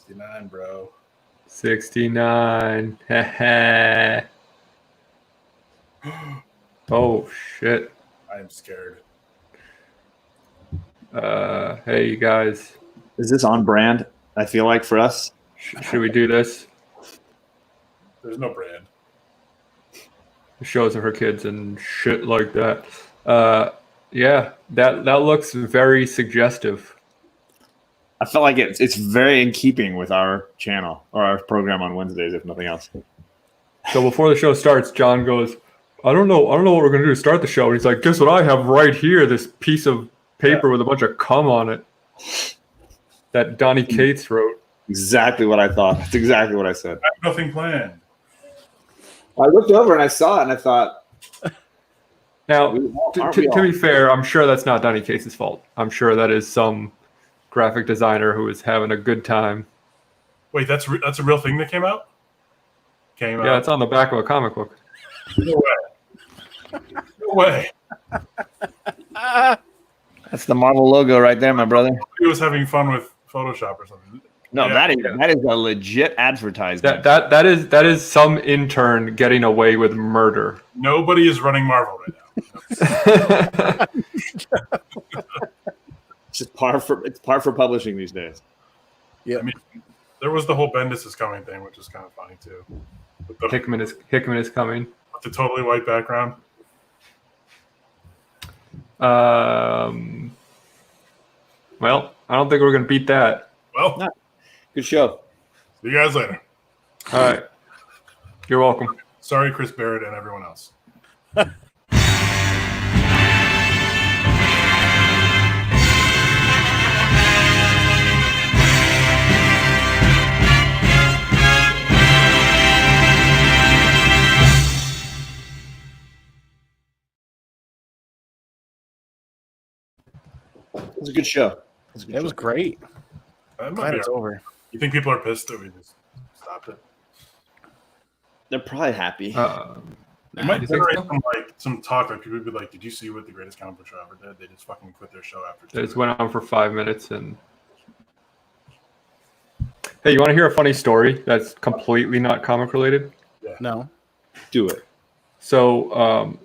69, bro. 69. Oh, shit. I am scared. Hey, you guys. Is this on brand, I feel like, for us? Should we do this? There's no brand. The shows of her kids and shit like that. Yeah, that looks very suggestive. I felt like it's very in keeping with our channel or our program on Wednesdays, if nothing else. So before the show starts, John goes, I don't know what we're going to do to start the show. And he's like, guess what I have right here, this piece of paper with a bunch of cum on it that Donnie Cates wrote. Exactly what I thought. That's exactly what I said. I have nothing planned. I looked over and I saw it and I thought... Now, to be fair, I'm sure that's not Donnie Cates' fault. I'm sure that is some graphic designer who is having a good time. Wait, that's a real thing that came out? Yeah, it's on the back of a comic book. No way. No way. That's the Marvel logo right there, my brother. He was having fun with Photoshop or something. No, Yeah. that is a legit advertisement. That is some intern getting away with murder. Nobody is running Marvel right now. It's par for publishing these days. Yeah, I mean, there was the whole Bendis is coming thing, which is kind of funny too. With Hickman is coming. the totally white background. Well, I don't think we're gonna beat that. Well, No. Good show. see you guys later. All right, you're welcome. Sorry, Chris Barrett and everyone else. It was a good show. it was great. That might Glad be it's our- over. You think people are pissed that we just stopped it? They're probably happy. It You might think generate so? some talk. Like people would be like, "Did you see what the greatest comic book show ever did? They just fucking quit their show after." It just went on for 5 minutes and. Hey, you want to hear a funny story that's completely not comic related? No. Do it. So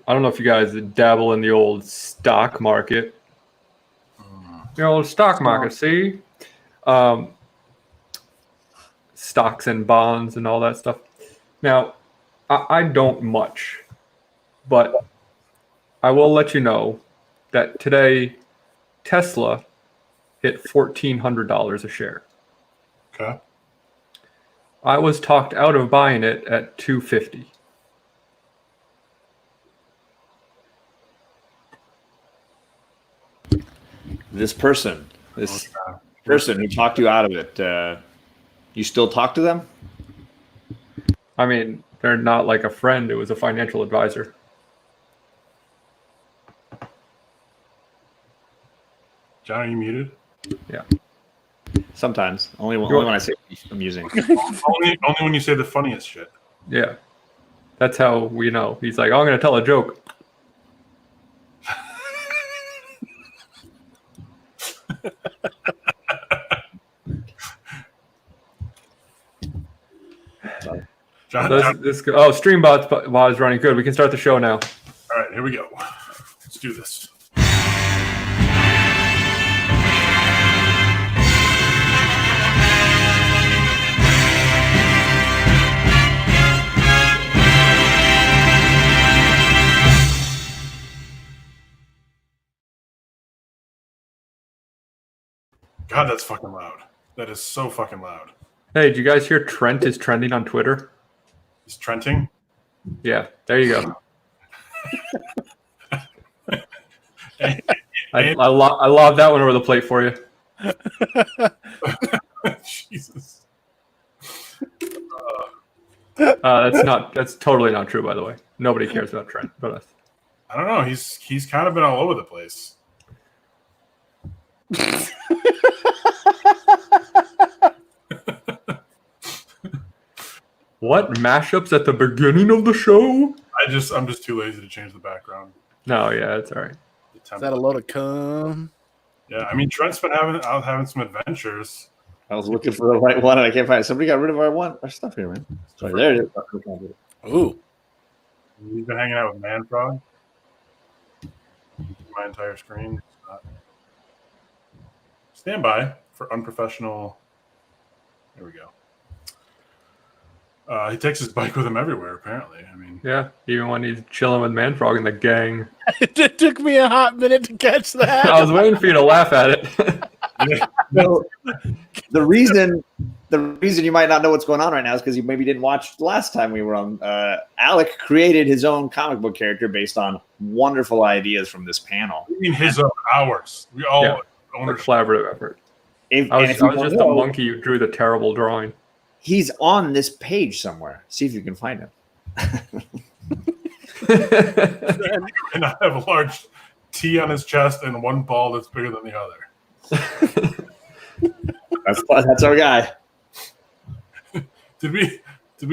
I don't know if you guys dabble in the old stock market. The old stock market, see? Stocks and bonds and all that stuff. Now, I don't much, but I will let you know that today Tesla hit $1,400 a share. Okay. I was talked out of buying it at $250. This person who talked you out of it, you still talk to them? I mean, they're not like a friend. It was a financial advisor. John, are you muted? Yeah. Sometimes. Only when I say amusing. only when you say the funniest shit. Yeah. That's how we know. He's like, oh, I'm going to tell a joke. John, StreamBot is running good. We can start the show now. all right, here we go. Let's do this. God, that's fucking loud. That is so fucking loud. Hey, did you guys hear Trent is trending on Twitter? Is Trenting? Yeah, there you go. I lobbed that one over the plate for you. Jesus. That's totally not true, by the way. Nobody cares about Trent but us. I don't know. He's kind of been all over the place. What mashups at the beginning of the show? I'm just too lazy to change the background. No, yeah, it's all right. The Is that a load of cum? Yeah, I mean Trent's been having some adventures. I was looking for the right one and I can't find it. Somebody got rid of our stuff here, man. Sorry, there it is. Ooh. He's been hanging out with Manfrog. My entire screen. Stand by for unprofessional. There we go. He takes his bike with him everywhere, apparently. I mean, Yeah, even when he's chilling with Manfrog and the gang. It took me a hot minute to catch that. I was waiting for you to laugh at it. So, the reason you might not know what's going on right now is because you maybe didn't watch the last time we were on. Alec created his own comic book character based on wonderful ideas from this panel. I mean his own ours. We all Yeah. own A collaborative effort. If, I and was if you just don't a know, monkey who drew the terrible drawing. he's on this page somewhere. See if you can find him. and I have a large T on his chest and one ball that's bigger than the other. That's our guy. Did we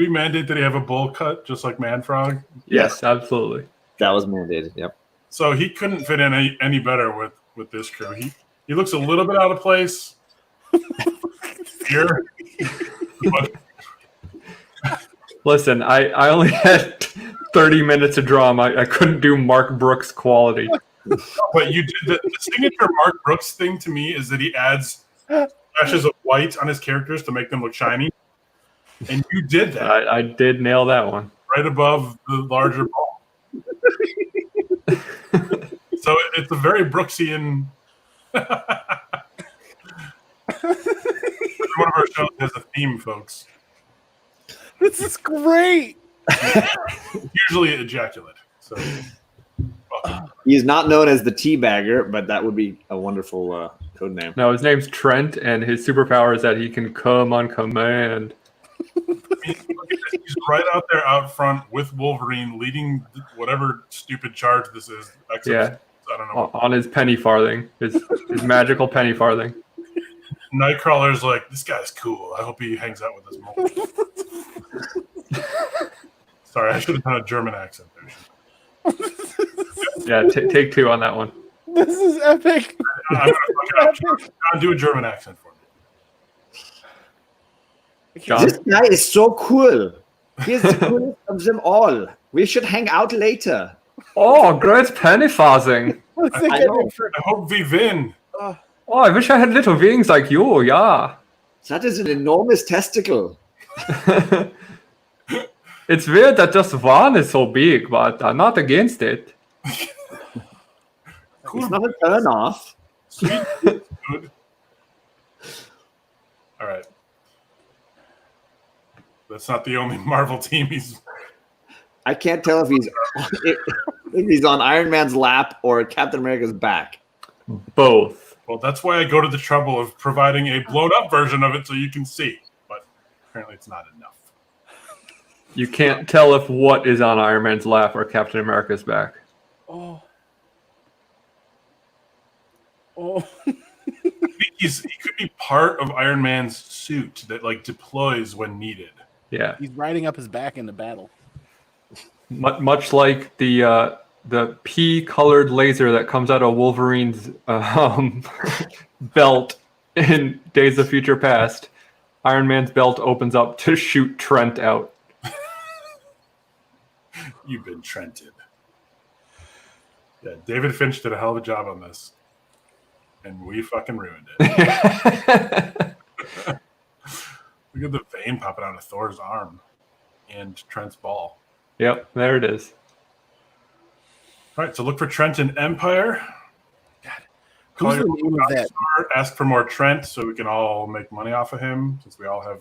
mandate that he have a bowl cut just like Manfrog? Yes, absolutely. That was mandated. Yep. So he couldn't fit in any better with this crew. He looks a little bit out of place here. But Listen, I only had 30 minutes to draw him. I couldn't do Mark Brooks quality. But you did the signature Mark Brooks thing to me is that he adds flashes of white on his characters to make them look shiny. And you did that I did nail that one. right above the larger ball. So it's a very Brooksian. One of our shows has a theme, folks. This is great. Usually ejaculate. So He is not known as the Teabagger, but that would be a wonderful code name. No, his name's Trent, and his superpower is that he can come on command. I mean, look at this. He's right out there out front with Wolverine leading whatever stupid charge this is. Except, Yeah. I don't know. On his penny farthing, his magical penny farthing. Nightcrawler's like, this guy's cool. I hope he hangs out with us more. Sorry, I should have done a German accent there. Yeah, take two on that one. This is epic. I'm gonna fuck it up. John, do a German accent for me. John? This guy is so cool. He's the coolest of them all. We should hang out later. Oh, great penny farthing. What's it I getting know. for? I hope we win. Oh, I wish I had little wings like you, yeah. That is an enormous testicle. It's weird that just one is so big, but I'm not against it. Cool. It's not a turn off. Sweet. Good. All right. That's not the only Marvel team he's. I can't tell if he's on Iron Man's lap or Captain America's back. Both. Well, that's why I go to the trouble of providing a blown up version of it so you can see. But apparently it's not enough. You can't tell if what is on Iron Man's lap or Captain America's back. Oh. Oh. I think he could be part of Iron Man's suit that like deploys when needed. Yeah. He's riding up his back in the battle. Much like the pea-colored laser that comes out of Wolverine's belt in Days of Future Past, Iron Man's belt opens up to shoot Trent out. You've been Trented. Yeah, David Finch did a hell of a job on this. And we fucking ruined it. Look at the vein popping out of Thor's arm and Trent's ball. Yep, there it is. All right, so look for Trent in Empire. Call Who's the your name of that? store, ask for more Trent so we can all make money off of him since we all have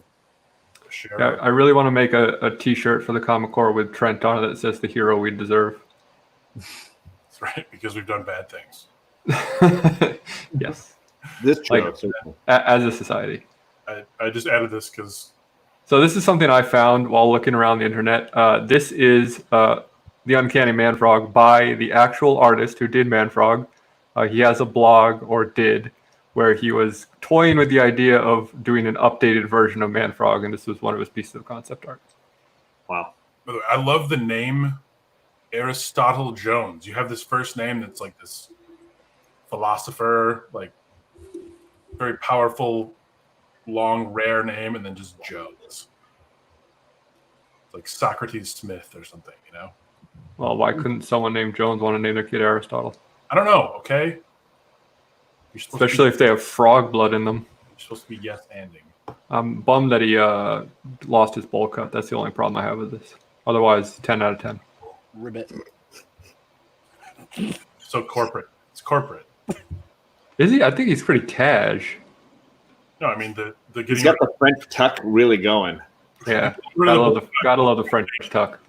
a share. Yeah, I really want to make a T-shirt for the Comic Corps with Trent on it that says "The hero we deserve." That's right, because we've done bad things. Yes, This Like- joke. as a society. I just added this because So this is something I found while looking around the internet. This is the Uncanny Man-Frog by the actual artist who did Man-Frog. He has a blog, or did, where he was toying with the idea of doing an updated version of Man-Frog, and this was one of his pieces of concept art. Wow. by the way, I love the name Aristotle Jones. You have this first name that's like this philosopher, like very powerful long, rare name, and then just Jones. It's like Socrates Smith or something, you know? Well, why couldn't someone named Jones want to name their kid Aristotle? I don't know, okay? Especially if they have frog blood in them. You're supposed to be yes-anding. I'm bummed that he lost his bowl cut. That's the only problem I have with this. Otherwise, 10 out of 10. Ribbit. So corporate. It's corporate. Is he? I think he's pretty cash. No, I mean the He's getting got the French tuck really going. Yeah, rid of the gotta love the French tuck.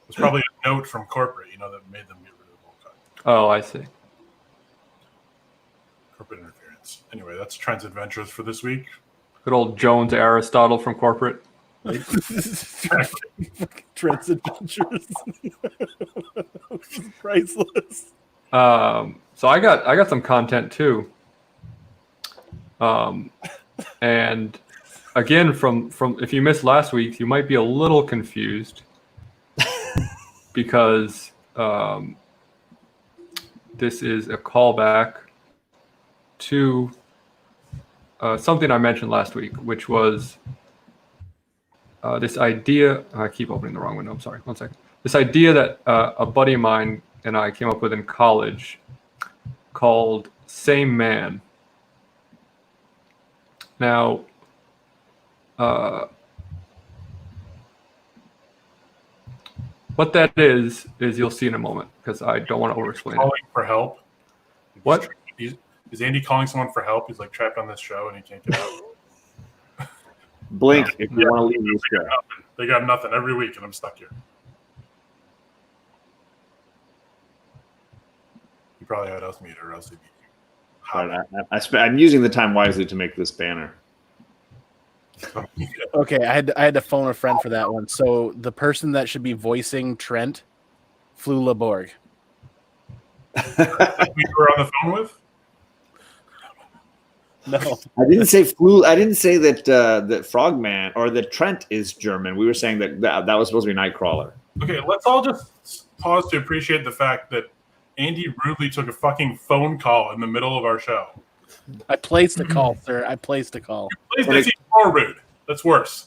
It's probably a note from corporate, you know, that made them get rid of the bowl cut. Oh, I see. Corporate interference. Anyway, that's Trent's Adventures for this week. Good old Jones Aristotle from corporate. Trent's Adventures. Priceless. So I got some content too. And again, from if you missed last week, you might be a little confused because this is a callback to something I mentioned last week, which was this idea. I keep opening the wrong window. I'm sorry. 1 second. This idea that a buddy of mine and I came up with in college called Same Man. Now, what that is you'll see in a moment because I don't want to over-explain it. Calling for help. What? Is Andy calling someone for help? He's like trapped on this show and he can't get out. Blink if you want to leave this show. They got nothing every week and I'm stuck here. You probably had us meet or else he'd be All right, I'm using the time wisely to make this banner. Okay, I had to phone a friend for that one. So the person that should be voicing Trent, Flula Borg. we were on the phone with? No, I didn't say flu. I didn't say that that Frogman or that Trent is German. We were saying that was supposed to be Nightcrawler. Okay, let's all just pause to appreciate the fact that Andy rudely took a fucking phone call in the middle of our show. I placed a call, sir. I placed a call. Please, that's even more rude. That's worse.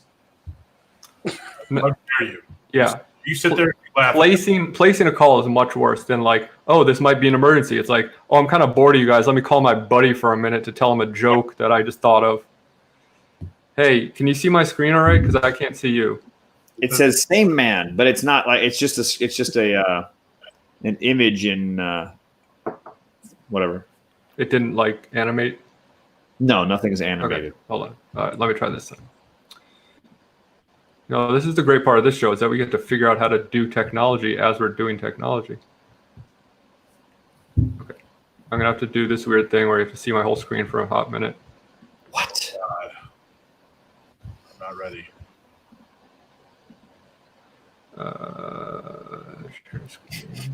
How dare you? Yeah. You sit there and laugh. Placing a call is much worse than like, oh, this might be an emergency. It's like, oh, I'm kind of bored of you guys. Let me call my buddy for a minute to tell him a joke that I just thought of. Hey, can you see my screen all right? Because I can't see you. It says Same Man, but it's not like it's just an image in whatever. It didn't like animate. No, nothing's animated. Okay, hold on. All right, let me try this then. No, this is the great part of this show is that we get to figure out how to do technology as we're doing technology. Okay, I'm gonna have to do this weird thing where you have to see my whole screen for a hot minute. What? God. I'm not ready. Share screen.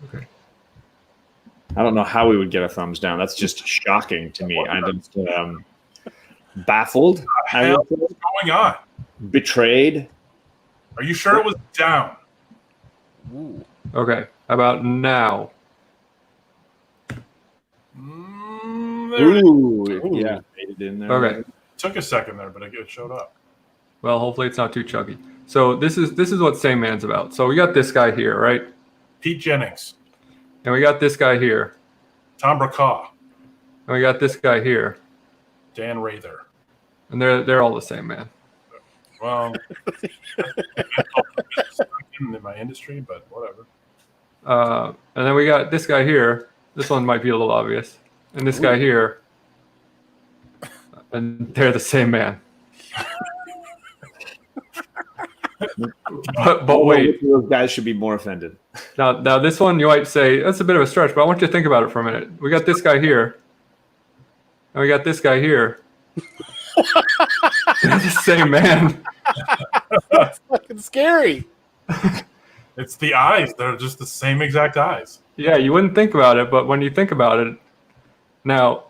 Okay. I don't know how we would get a thumbs down. That's just shocking to me. I'm just baffled. What's going on? Betrayed. Are you sure it was down? Ooh. Okay. How about now? There it is. Ooh, yeah, made it in there. Okay. It took a second there, but it showed up. Well, hopefully it's not too chuggy. So this is what Same Man's about. So we got this guy here, right? Pete Jennings, And we got this guy here. Tom Brokaw, And we got this guy here. Dan Rather. And they're all the same man. Well, in my industry, but whatever. And then we got this guy here. This one might be a little obvious. And this guy here. And they're the same man. But wait. Those guys should be more offended. Now this one you might say, that's a bit of a stretch, but I want you to think about it for a minute. We got this guy here. And we got this guy here. They're the same man. That's fucking scary. It's the eyes. They're just the same exact eyes. Yeah, you wouldn't think about it, but when you think about it, now,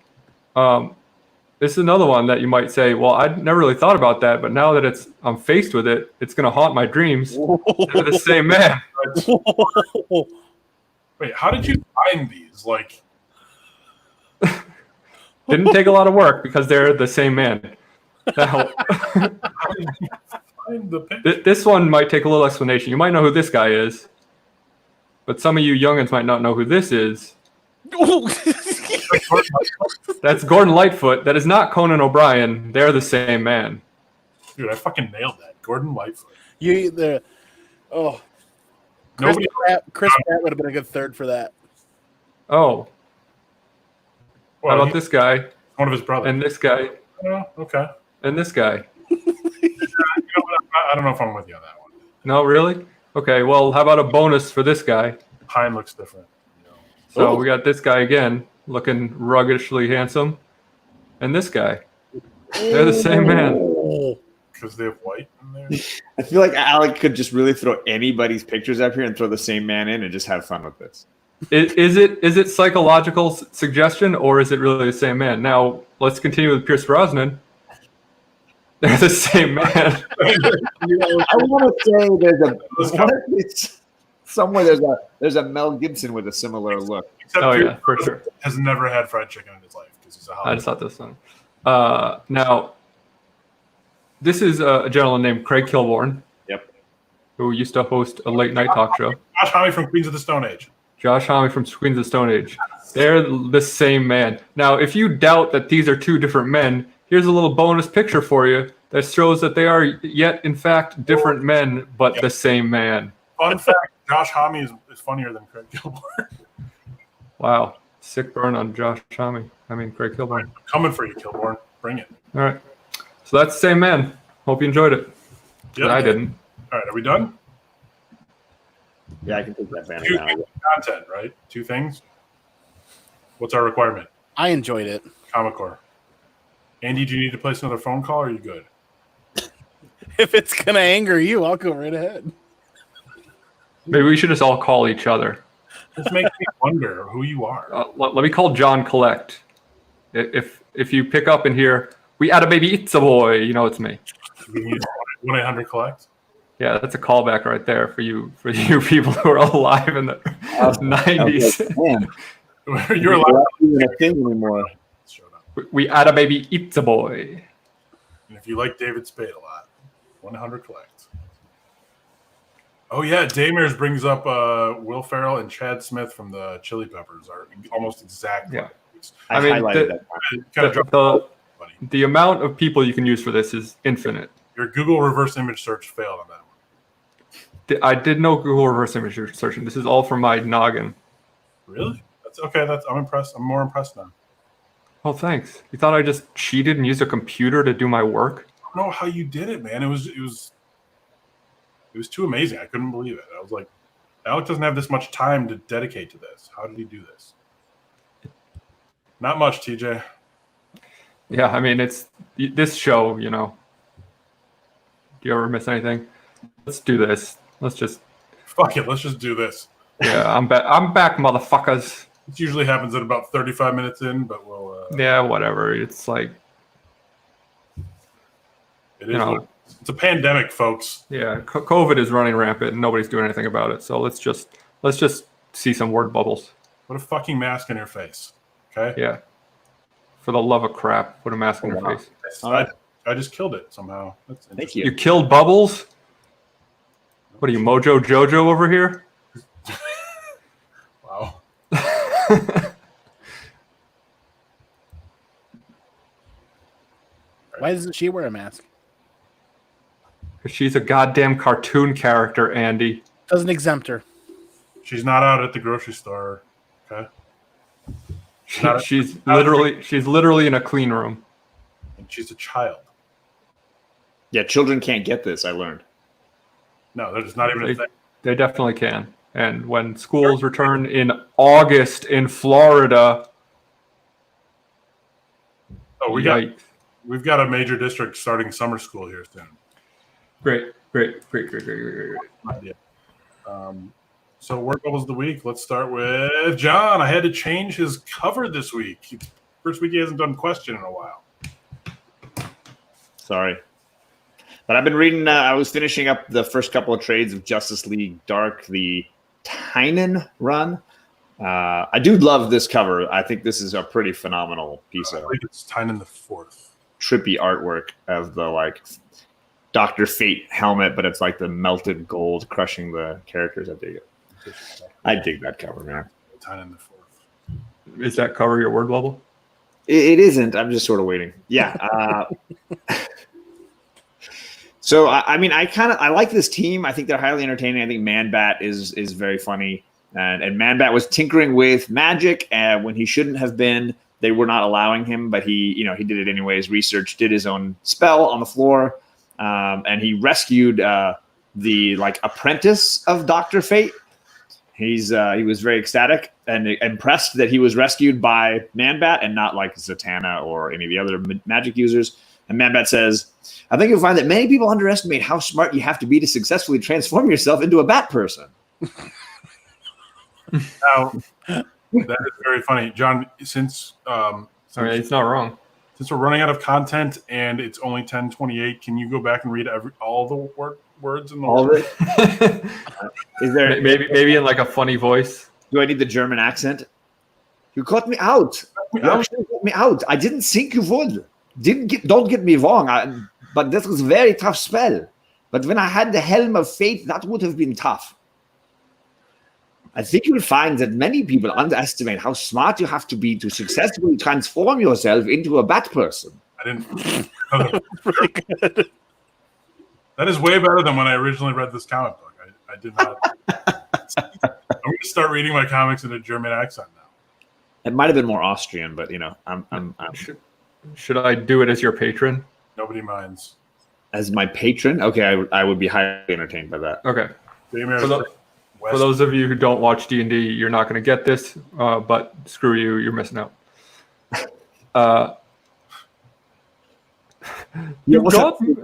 this is another one that you might say, well, I never really thought about that, but now that I'm faced with it, it's going to haunt my dreams. They're the same man. Wait, how did you find these? Like, Didn't take a lot of work because they're the same man. Now, Find the picture. this one might take a little explanation. You might know who this guy is, but some of you youngins might not know who this is. That's Gordon Lightfoot. That is not Conan O'Brien. They're the same man. Dude, I fucking nailed that. Gordon Lightfoot. Chris Nobody. Pratt would have been a good third for that. Oh, Well, how about he's this guy one of his brothers. and this guy Oh, okay. and this guy? You know what? I don't know if I'm with you on that one. No, really? Okay, well, how about a bonus for this guy? Pine looks different. You know. So we got this guy again, looking ruggedly handsome, and this guy. They're the same man. Because they have white in there. I feel like Alec could just really throw anybody's pictures up here and throw the same man in and just have fun with this. Is it psychological suggestion or is it really the same man? Now let's continue with Pierce Brosnan. They're the same man. I want to say somewhere there's a Mel Gibson with a similar look. Except Oh Pierce yeah, for sure. has never had fried chicken in his life because he's a I Hollywood. just thought this one. Now, this is a gentleman named Craig Kilborn. Yep. Who used to host a late night talk show. Josh Homme from Queens of the Stone Age. Josh Homme from Queens of the Stone Age. They're the same man. Now, if you doubt that these are two different men, here's a little bonus picture for you that shows that they are yet, in fact, different men, but the same man. Fun fact: Josh Homme is funnier than Craig Kilborn. Wow. Sick burn on Josh Homme. I mean, Craig Kilborn. I'm coming for you, Kilborn. Bring it. All right. So that's the same man. Hope you enjoyed it. Yep. But I didn't. All right, are we done? Yeah, I can take that banner Two now. things of content, right? Two things. What's our requirement? I enjoyed it. Comic Core. Andy, do you need to place another phone call or are you good? If it's gonna anger you, I'll go right ahead. Maybe we should just all call each other. This makes me wonder who you are. Let me call John Collect. If you pick up and hear, we had a baby, it's a boy, you know it's me. 1-800-COLLECT. Yeah, that's a callback right there for you people who are alive in the 90s. Man, You're allowed. even a thing anymore. Showed up. We had a baby, it's a boy. And if you like David Spade a lot, 1-800-COLLECT. Oh yeah, Damers brings up Will Ferrell and Chad Smith from the Chili Peppers are almost exactly. Yeah. I mean, highlighted that. Kind of dropped funny. The amount of people you can use for this is infinite. Your Google reverse image search failed on that one. I did no Google reverse image searching. This is all from my noggin. Really? That's okay. I'm impressed. I'm more impressed now. Oh, thanks. You thought I just cheated and used a computer to do my work? I don't know how you did it, man. It was too amazing. I couldn't believe it. I was like, Alec doesn't have this much time to dedicate to this. How did he do this? Not much, TJ. Yeah, I mean, it's this show, you know. Do you ever miss anything? Let's do this. Let's just. Fuck it. Let's just do this. Yeah, I'm back, motherfuckers. It usually happens at about 35 minutes in, but we'll. Yeah, whatever. It's like, It is. you know. It's a pandemic, folks. Yeah, COVID is running rampant and nobody's doing anything about it. So let's just see some word bubbles. Put a fucking mask in your face. Okay. Yeah. For the love of crap, put a mask on your face. All right. I just killed it somehow. That's Thank interesting. you. You killed Bubbles? What are you, Mojo Jojo over here? Wow. Why doesn't she wear a mask? She's a goddamn cartoon character, Andy. Doesn't exempt her. She's not out at the grocery store. Okay. She's literally in a clean room. And she's a child. Yeah, children can't get this, I learned. No, there's not even a thing. They definitely can. And when schools return in August in Florida, Oh, we've got a major district starting summer school here soon. Great. Idea. So word bubbles of the week. Let's start with John. I had to change his cover this week. First week he hasn't done question in a while. Sorry. But I've been reading, I was finishing up the first couple of trades of Justice League Dark, the Tynan run. I do love this cover. I think this is a pretty phenomenal piece I of think it's Tynan the Fourth. trippy artwork of the like Dr. Fate helmet, but it's like the melted gold crushing the characters. I dig it. I dig that cover, man. Tynan the Fourth. Is that cover your word level? It isn't. I'm just sort of waiting. Yeah. So I mean, I like this team. I think they're highly entertaining. I think Man-Bat is very funny, and Man-Bat was tinkering with magic when he shouldn't have been. They were not allowing him, but he did it anyways. Researched, did his own spell on the floor, and he rescued the like apprentice of Dr. Fate. He was very ecstatic and impressed that he was rescued by Man-Bat and not like Zatanna or any of the other magic users. And Man-Bat says, I think you'll find that many people underestimate how smart you have to be to successfully transform yourself into a bat person. Now, that is very funny. John, since It's not wrong. since we're running out of content and it's only 10:28, can you go back and read all the words in the All of it? Is there Maybe in like a funny voice. Do I need the German accent? You caught me out. You actually caught me out. I didn't think you would. Don't get me wrong, but this was a very tough spell. But when I had the Helm of Fate, that would have been tough. I think you'll find that many people underestimate how smart you have to be to successfully transform yourself into a bat person. I didn't. Really good. That is way better than when I originally read this comic book. I did not. I'm going to start reading my comics in a German accent now. It might have been more Austrian, but I'm Should I do it as your patron? Nobody minds. as my patron. Okay, I would be highly entertained by that. Okay. For For those of you who don't watch D&D, you're not going to get this, but screw you, you're missing out. You got me.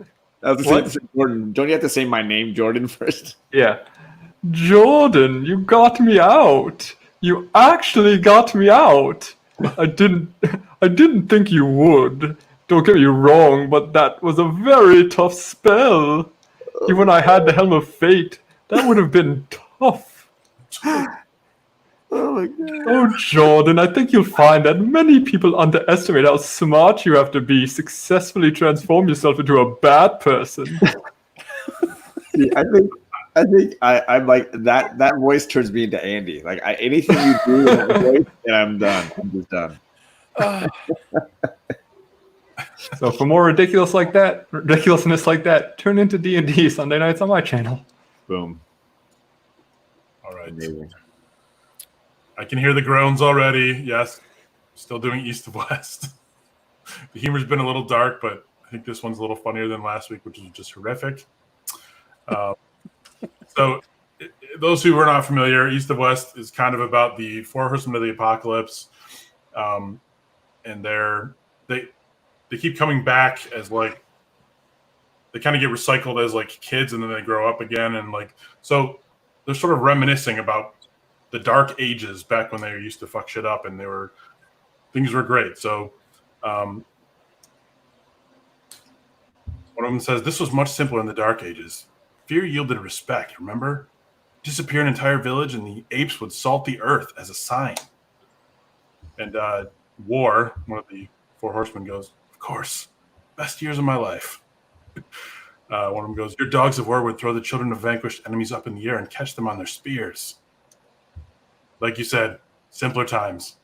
Jordan, don't you have to say my name, Jordan, first? Yeah. Jordan, you got me out. You actually got me out. I didn't think you would. Don't get me wrong, but that was a very tough spell. Even when I had the Helm of Fate, that would have been tough. Oh my god. Oh, Jordan, I think you'll find that many people underestimate how smart you have to be to successfully transform yourself into a bad person. I think I'm like that. That voice turns me into Andy. Like anything you do in that voice, and I'm done. I'm just done. So for more ridiculousness like that, tune into D&D Sunday nights on my channel. Boom. All right. Amazing. I can hear the groans already. Yes. Still doing East of West. The humor's been a little dark, but I think this one's a little funnier than last week, which was just horrific. So those who are not familiar, East of West is kind of about the Four Horsemen of the Apocalypse. And they keep coming back as like, they kind of get recycled as like kids and then they grow up again. And like, so they're sort of reminiscing about the dark ages back when they used to fuck shit up and things were great. So one of them says, this was much simpler in the dark ages. Fear yielded respect, remember? Disappear an entire village and the apes would salt the earth as a sign. And War, one of the Four Horsemen, goes, of course, best years of my life. One of them goes, your dogs of war would throw the children of vanquished enemies up in the air and catch them on their spears. Like you said, simpler times.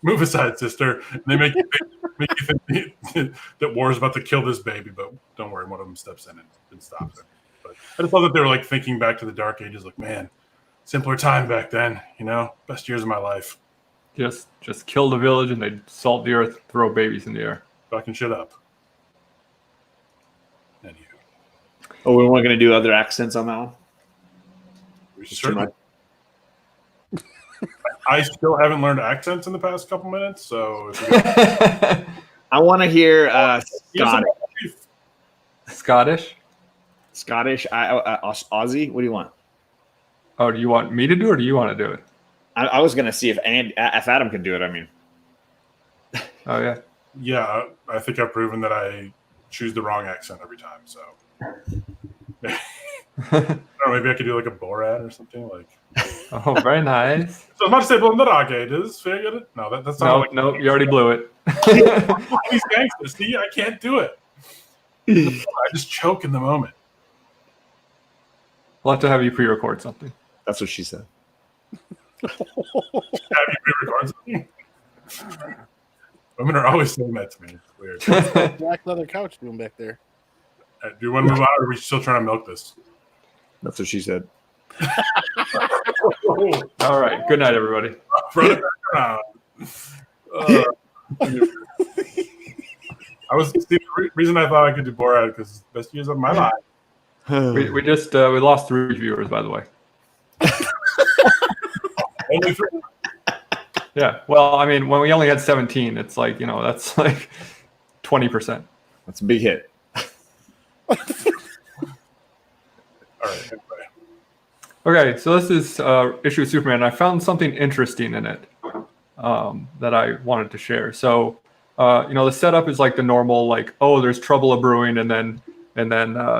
Move aside, sister. And they make you think that War is about to kill this baby, but don't worry, one of them steps in and stops it. But I just thought that they were like thinking back to the dark ages, like, man, simpler time back then, best years of my life. Just kill the village and they'd salt the earth, throw babies in the air. Fucking shit up. Anywho. Oh, we weren't going to do other accents on that one? We should certainly. I still haven't learned accents in the past couple minutes, so if you guys... I want to hear Scottish? Scottish, Aussie. What do you want? Oh, do you want me to do it or do you want to do it? I was going to see if Adam can do it. I mean, Oh, yeah. Yeah, I think I've proven that I choose the wrong accent every time, so I don't know, maybe I could do like a Borat or something like Oh, very nice. So I'm about to say Blonderage. Does fair get it? No, that's not No, like no, you already blew it. these gangsters. See, I can't do it. I just choke in the moment. We'll have to have you pre-record something. That's what she said. Have you pre-record something? Women are always saying that to me. It's weird. Black leather couch doing back there. Do you want to move on, or are we still trying to milk this? That's what she said. All right. Good night, everybody. Run it back around. The reason I thought I could do Borat because it's the best years of my life. We just we lost 3 viewers, by the way. Only 3. Yeah. Well, I mean, when we only had 17, it's like, that's like 20%. That's a big hit. All right. Anyway. Okay, so this is issue of Superman. I found something interesting in it that I wanted to share. So, the setup is like the normal, like, oh, there's trouble a brewing, and then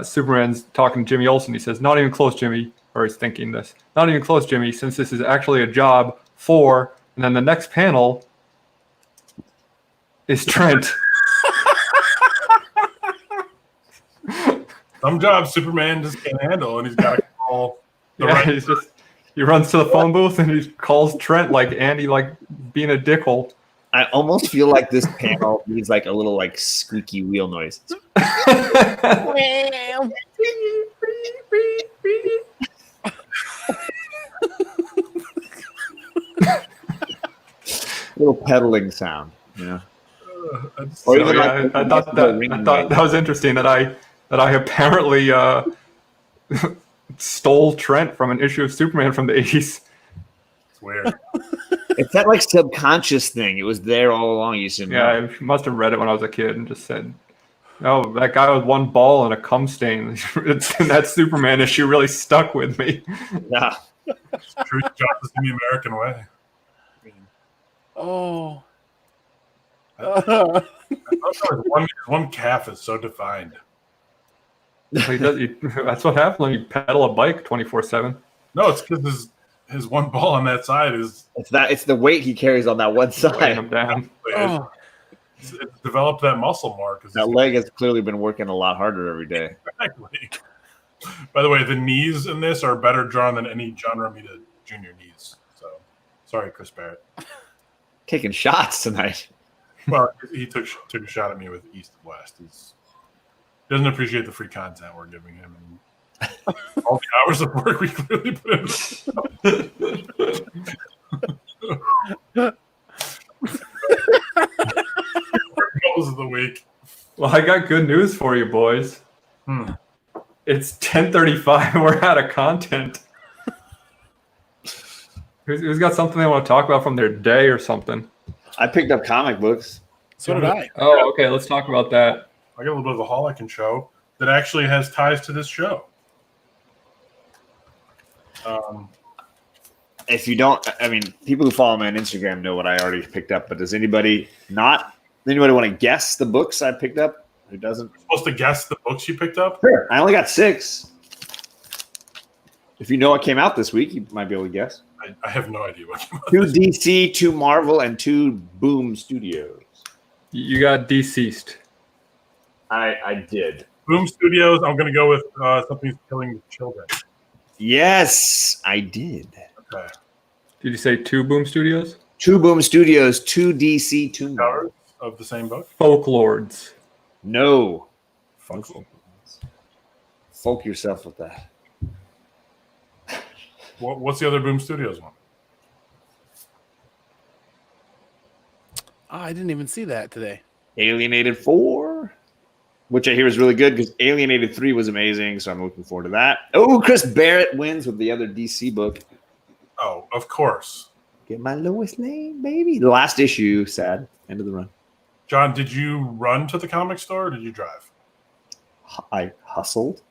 Superman's talking to Jimmy Olsen. He says, "Not even close, Jimmy," or he's thinking this, "Not even close, Jimmy, since this is actually a job for." And then the next panel is Trent. Some jobs Superman just can't handle, and he's got to call the right. He runs to the phone booth and he calls Trent like Andy, like being a dickhole. I almost feel like this panel needs like a little like squeaky wheel noise. Little pedaling sound, I even I thought that was interesting that I apparently stole Trent from an issue of Superman from the 80s. It's weird. It's that like subconscious thing. It was there all along. You should know. Yeah, I must have read it when I was a kid and just said, "Oh, that guy with one ball and a cum stain." That Superman issue really stuck with me. Yeah. Truth, justice, in the American way. Oh. One calf is so defined. That's what happens when you pedal a bike 24/7. No, it's because his one ball on that side is It's the weight he carries on that one Weighing side. him down. it's developed that muscle more because That leg has clearly been working a lot harder every day. exactly. By the way, the knees in this are better drawn than any John Romita Jr. knees. So sorry, Chris Barrett. Taking shots tonight. Well, he took a shot at me with East and West. He doesn't appreciate the free content we're giving him and all the hours of work we clearly put in. Goals of the week. Well, I got good news for you, boys. It's 10:35. We're out of content. Who's got something they want to talk about from their day or something? I picked up comic books. So did I. Oh, okay. Let's talk about that. I got a little bit of a haul I can show that actually has ties to this show. If you don't, I mean, people who follow me on Instagram know what I already picked up, but does anybody want to guess the books I picked up? Who doesn't? You're supposed to guess the books you picked up? Sure. I only got 6. If you know what came out this week, you might be able to guess. I have no idea what came out. 2 DC, 2 Marvel, and 2 Boom Studios. You got deceased. I did. Boom Studios, I'm going to go with Something's Killing Children. Yes, I did. Okay. Did you say 2 Boom Studios? 2 Boom Studios, 2 DC, 2 Marvel. Covers of the same book? Folklords. No. Fuck. Folk yourself with that. What's the other Boom Studios one? Oh, I didn't even see that today. Alienated 4, which I hear is really good because Alienated 3 was amazing, so I'm looking forward to that. Oh, Chris Barrett wins with the other DC book. Oh, of course. Get my Lois Lane, baby. The last issue, sad. End of the run. John, did you run to the comic store or did you drive? I hustled.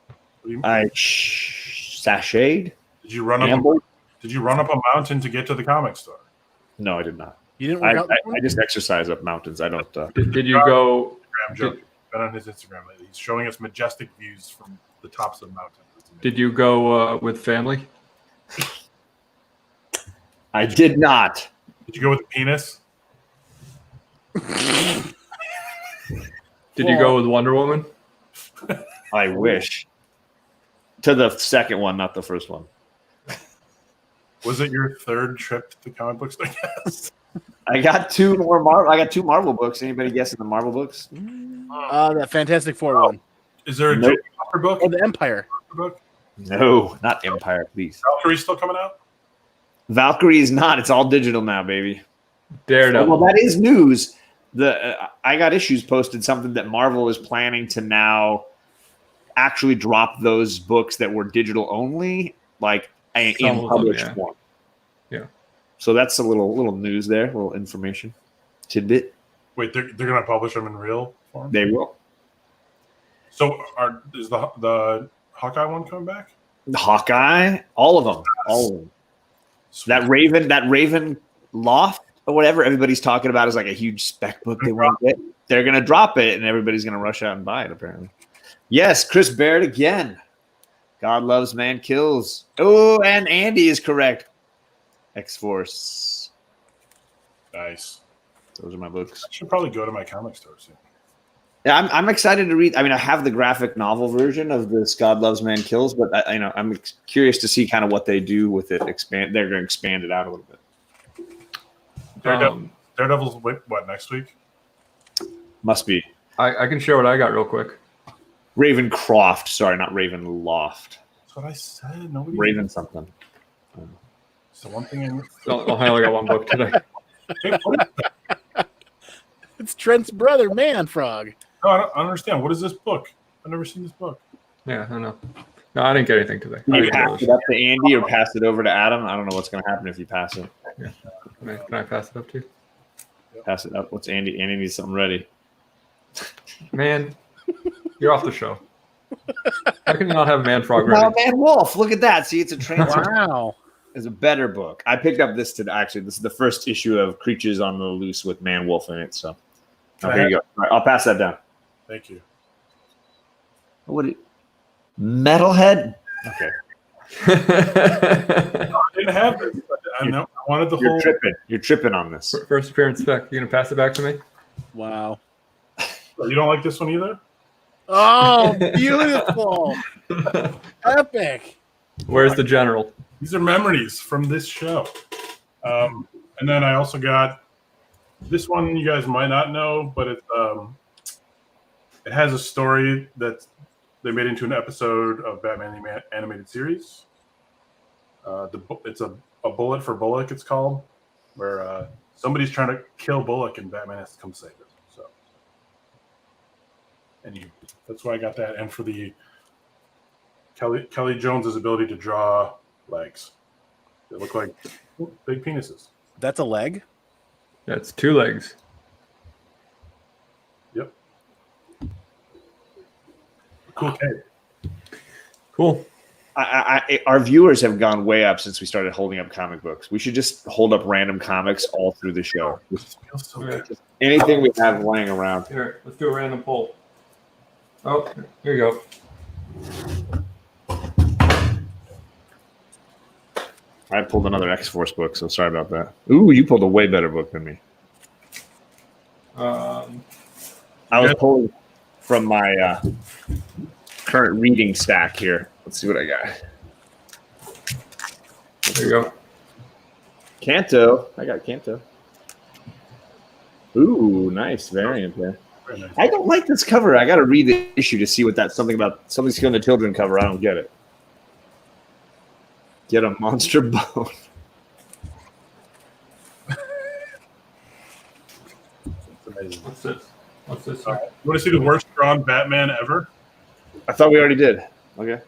What do you mean? I sashayed. Did you run up a mountain to get to the comic store? No, I did not. You didn't work out this I morning? just exercise up mountains. I don't. Did you go? Instagram joke. Been on his Instagram lately. He's showing us majestic views from the tops of mountains. Did you go with family? I did not. Did you go with the penis? Did you go with Wonder Woman? I wish. To the second one, not the first one. Was it your third trip to the comic books? I guess. I got two more Marvel. I got two Marvel books. Anybody guessing the Marvel books? That Fantastic Four one. Is there a Nope. Jake Walker book? Oh, the Empire. book? No, not Empire, please. Valkyrie's still coming out? Valkyrie is not. It's all digital now, baby. Daredevil. Well, that is news. I Got Issues posted something that Marvel is planning to now actually drop those books that were digital only, like in Some of them, published yeah. form. Yeah. So that's a little news there, a little information tidbit. Wait, they're going to publish them in real form? They will. So is the Hawkeye one coming back? Hawkeye, all of them. Sweet. That Raven Loft or whatever everybody's talking about is like a huge spec book they want to get. They're going to drop it, and everybody's going to rush out and buy it, apparently. Yes, Chris Barrett again. God loves, man kills. Oh, and Andy is correct. X-Force. Nice. Those are my books. I should probably go to my comic store soon. Yeah, I'm excited to read. I mean, I have the graphic novel version of this God Loves, Man Kills, but I'm curious to see kind of what they do with it. They're going to expand it out a little bit. Daredevil's what, next week? Must be I can share what I got real quick. Ravencroft. Sorry, not Ravenloft. That's what I said. Nobody. Raven something. It's the one thing I missed. I only got one book today. Hey, what is- It's Trent's brother, Man Frog. no, I don't understand. What is this book? I've never seen this book. Yeah, I know. No, I didn't get anything today. Can I you didn't get pass it up to Andy or pass it over to Adam? I don't know what's going to happen if you pass it. Can I pass it up to you? Pass it up. What's Andy? Andy needs something ready. Man, you're off the show. How can you not have Man Frog ready? Oh, Man Wolf. Look at that. See, it's a transfer. Wow. It's a better book. I picked up this today. Actually, this is the first issue of Creatures on the Loose with Man Wolf in it. So here you go. All right, I'll pass that down. Thank you. What? Metalhead. Okay. I didn't have this. I wanted the whole. You're tripping on this. First appearance spec. You gonna pass it back to me? Wow. You don't like this one either? Oh, beautiful. Epic. Where's the general? These are memories from this show. And then I also got this one. You guys might not know, but it has a story that they made into an episode of Batman animated series. It's a Bullet for Bullock. It's called, where somebody's trying to kill Bullock and Batman has to come save it. So, that's why I got that. And for the Kelly Jones's ability to draw legs, they look like big penises. That's a leg? That's 2 legs. Yep. Cool cape. Cool. Our viewers have gone way up since we started holding up comic books. We should just hold up random comics all through the show. This feels so good. Just anything we have laying around. Here, let's do a random poll. Oh, here you go. I pulled another X-Force book, so sorry about that. Ooh, you pulled a way better book than me. I was pulling from my current reading stack here. Let's see what I got. There you go. Canto. I got Canto. Ooh, nice variant there. Very nice. I don't like this cover. I got to read the issue to see what that's something about. Somebody's killing the children cover. I don't get it. Get a monster bone. It's amazing. What's this? What's this? You want to see the worst drawn Batman ever? I thought we already did. Okay.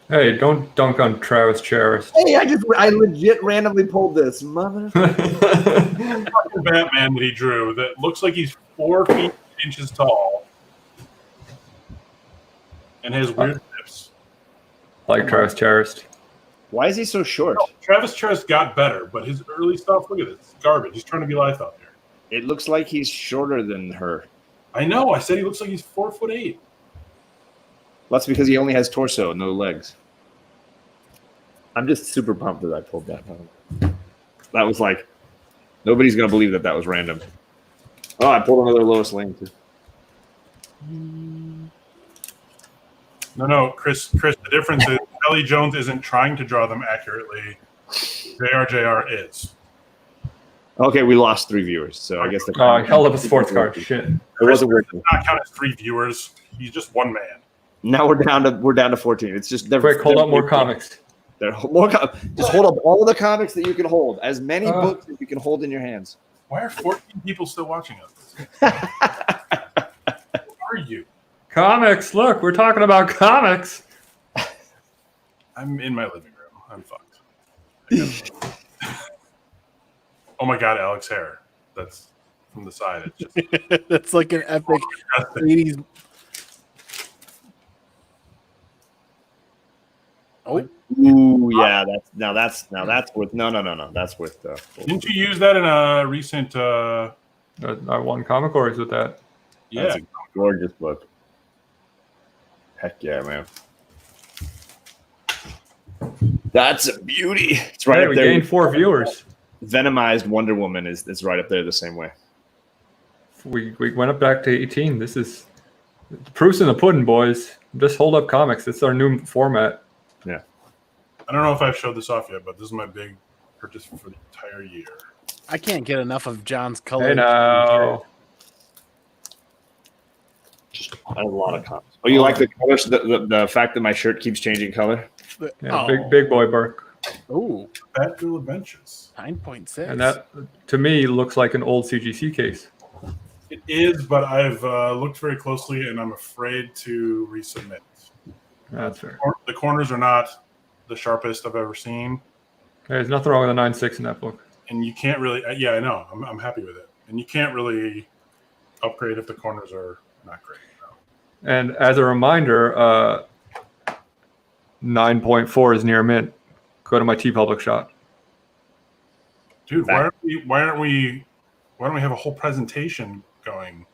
Hey, don't dunk on Travis Charest. Hey, I legit randomly pulled this. Mother. Fucking Batman that he drew that looks like he's 4 feet 8 inches tall and has weird lips. Like Travis Charest. Why is he so short? Travis Charest got better, but his early stuff, look at this. It's garbage. He's trying to be life out there. It looks like he's shorter than her. I know. I said he looks like he's 4'8". That's because he only has torso, no legs. I'm just super pumped that I pulled that. That was like, nobody's gonna believe that was random. Oh, I pulled another Lois Lane too. No, Chris. The difference is Kelly Jones isn't trying to draw them accurately. JR is. Okay, we lost 3 viewers, so I guess the Oh, I held up a sports card. Shit. It wasn't Chris working. does not count as 3 viewers. He's just one man. Now we're down to 14. It's just Quick, hold up more comics. Just hold up all the comics that you can hold, as many books as you can hold in your hands. Why are 14 people still watching us? Who are you? Comics. Look, we're talking about comics. I'm in my living room. I'm fucked. Oh my god, Alex hair. That's from the side. It's just That's like an epic 80s. Oh, Ooh, yeah. That's worth no. That's worth. Didn't you use that in a recent? I won comic awards with that. That's a gorgeous book. Heck yeah, man. That's a beauty. It's right Hey, up we there. gained 4 viewers. Venomized Wonder Woman is right up there the same way. We went up back to 18. This is the proof's in the pudding, boys. Just hold up comics. It's our new format. Yeah. I don't know if I've showed this off yet, but this is my big purchase for the entire year. I can't get enough of John's color. Hey, now. I have a lot of comics. Oh, you like the colors? The fact that my shirt keeps changing color? Yeah, big boy Burke. Oh, Batgirl Adventures. 9.6. And that, to me, looks like an old CGC case. It is, but I've looked very closely, and I'm afraid to resubmit. That's fair. The corners are not the sharpest I've ever seen, Hey, there's nothing wrong with a 9.6 in that book. and you can't really. Yeah, I know. I'm happy with it, and you can't really upgrade if the corners are not great. No. And as a reminder, 9.4 is near mint. Go to my TeePublic shop. Dude, why don't we have a whole presentation going?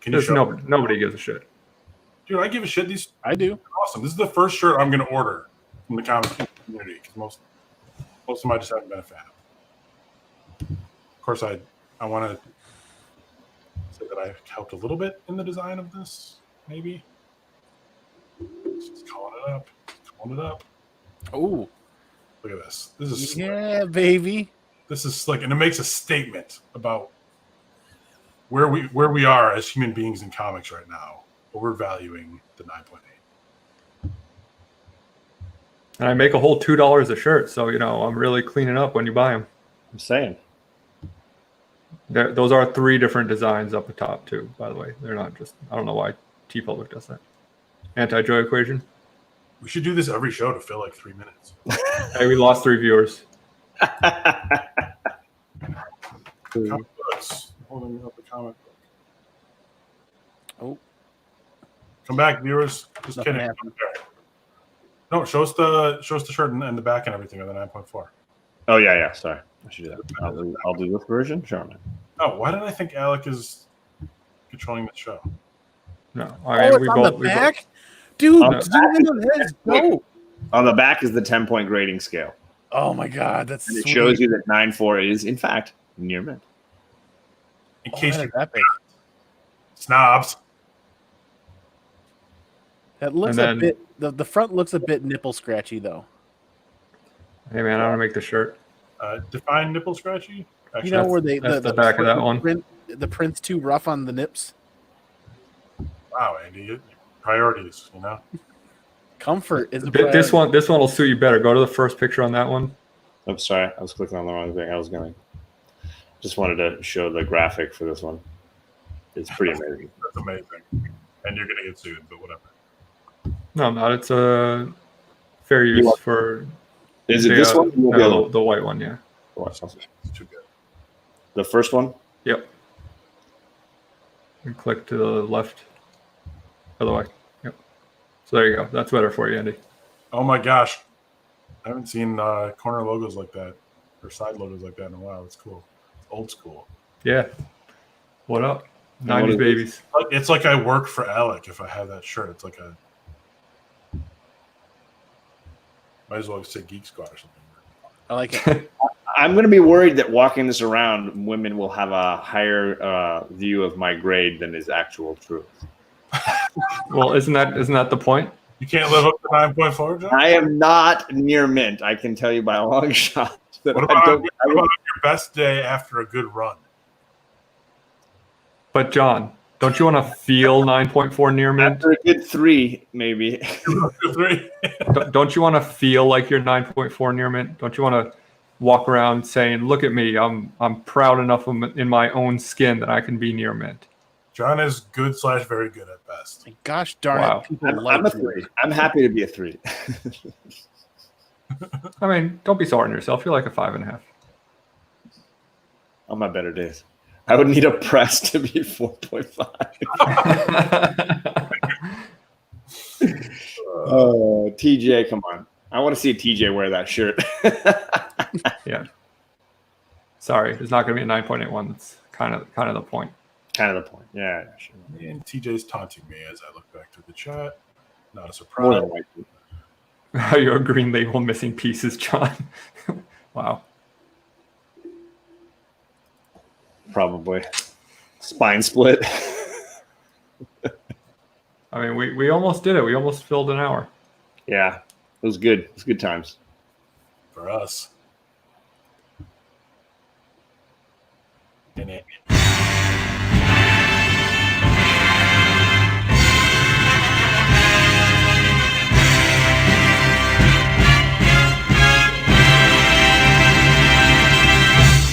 Can you There's show? nobody gives a shit. Dude, I give a shit. These I do. are awesome. This is the first shirt I'm going to order from the comic community because most of them I just haven't been a fan of. Of course, I want to say that I helped a little bit in the design of this. Maybe. Just calling it up. Calling it up. Oh, Look at this. This is yeah, baby. This is slick, and it makes a statement about where we are as human beings in comics right now. But we're valuing the 9.8. And I make a whole $2 a shirt, so I'm really cleaning up when you buy them. I'm saying. Those are 3 different designs up the top too. By the way, they're not just. I don't know why TeePublic does that. Anti-joy equation. We should do this every show to fill like 3 minutes. Hey, we lost 3 viewers. Comic books. Holding up the comic book. Oh, Come back, viewers. Just Nothing kidding. happened. No, show us the shirt and the back and everything of the 9.4. Oh yeah. Sorry, I should do that. I'll do this version. Sure, man. Oh, why did I think Alec is controlling the show? No, I mean it's on the back, dude. On the Zoom in on his. No. On the back is the 10-point grading scale, Oh my God, that's and it sweet. shows you that 9.4 is in fact near mint. In Oh, case that you is epic. snobs. That looks And a bit. The front looks a bit nipple scratchy though. Hey man, I want to make the shirt. Define nipple scratchy. Actually, You know where they that's the back of that one. The print's too rough on the nips. wow, Andy, priorities. Comfort is a This priority. one will suit you better. Go to the first picture on that one. I'm sorry, I was clicking on the wrong thing. Just wanted to show the graphic for this one. It's pretty amazing. That's amazing. And you're gonna get sued, but whatever. No, I'm not. It's a fair use for. Is it this one? Or the other one? The white one, yeah. It's too good. The first one? Yep. And click to the left. Other way. Yep. So there you go. That's better for you, Andy. Oh my gosh, I haven't seen corner logos like that or side logos like that in a while. It's cool. It's old school. Yeah. What up? what 90s is babies. It's like I work for Alec if I have that shirt. It's like a Might as well say Geek Squad or something. I like it. I'm going to be worried that walking this around, women will have a higher view of my grade than is actual truth. Well, isn't that the point? You can't live up to 9.4, John? I am not near mint. I can tell you by a long shot. That What about your best day after a good run? But John, don't you want to feel 9.4 near mint? After a good 3, maybe. 3. Don't you want to feel like you're 9.4 near mint? Don't you want to walk around saying, "Look at me, I'm proud enough in my own skin that I can be near mint"? John is good / very good at best. Gosh darn Wow. it. People I'm like a 3. I'm happy to be a 3. I mean, don't be so hard on yourself. You're like a 5.5. On my better days. I would need a press to be 4.5. Oh, TJ, come on. I want to see a TJ wear that shirt. Yeah. Sorry, there's not going to be a 9.81. That's kind of the point. Kind of the point. Yeah, sure. And TJ's taunting me as I look back through the chat. Not a More surprise. than likely. You're a green label missing pieces, John. Wow. Probably. Spine split. I mean, we almost did it. We almost filled an hour. Yeah, it was good. It was good times. For us. And